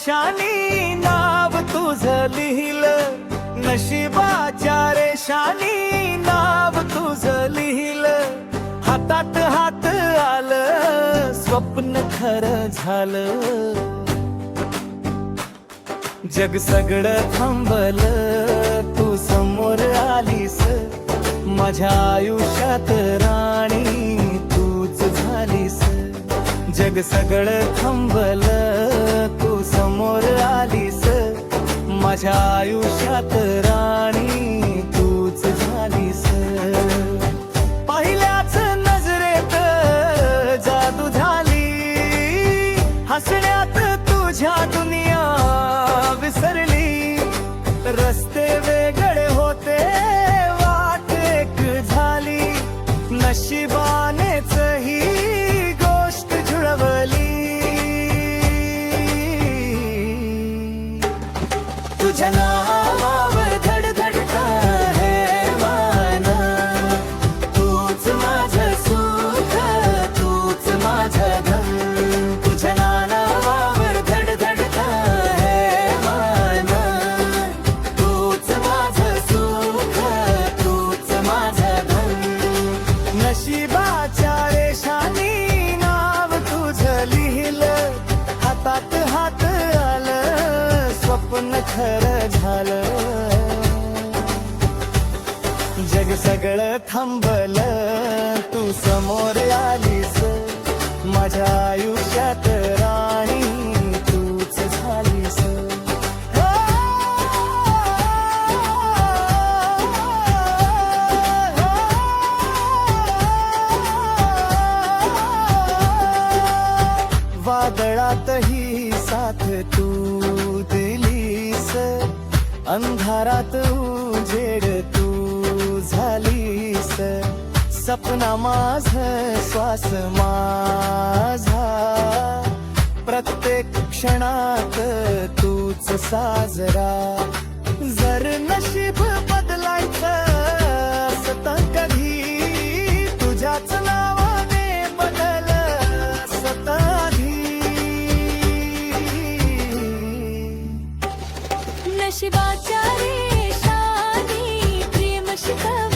रेषानी नाव तुझं लिहिलं, नशिबाच्या रेषानी नाव तुझं लिहिलं. हातात हात आलं, स्वप्न खरं झालं. जग सगळं थांबलं, तू समोर आलीस. माझ्या आयुष्यात राणी तूच झालीस. जग सगळं थांबलं, तू समोर आलीस. माझ्या आयुष्यात राणी तूच झालीस. पहिल्याच नजरेत जादू झाली, हसण्यात तुझ्या दुनिया विसरली. रस्ते वेगळे होते, वाट एक झाली. नशिबानेच ही गोष्ट जुळवली. तुझ्या नावावर धडधडत आहे मन, तूच माझं सुख, तूच माझं धन. तुझ्या नावावर धडधडत आहे मन, तूच माझं सुख, तूच माझं धन. नशिबाच्या रेषानी नाव तुझं लिहिलं, हातात हात आलं, स्वप्न खरं झालं. जग सगळं थांबलं, तू समोर आलीस. माझ्या आयुष्यात राणी तूच झालीस. वादळातही साथ तू दिलीस, अंधारात उजेड तू झालीस. सपना माझ, श्वास माझा, प्रत्येक क्षणात तूच साजरा. जर नशीब बदलायचं असतं कधी, तुझ्याच नावाने बदल सताधी. नशिबाच्या रेषानी प्रेम शिकव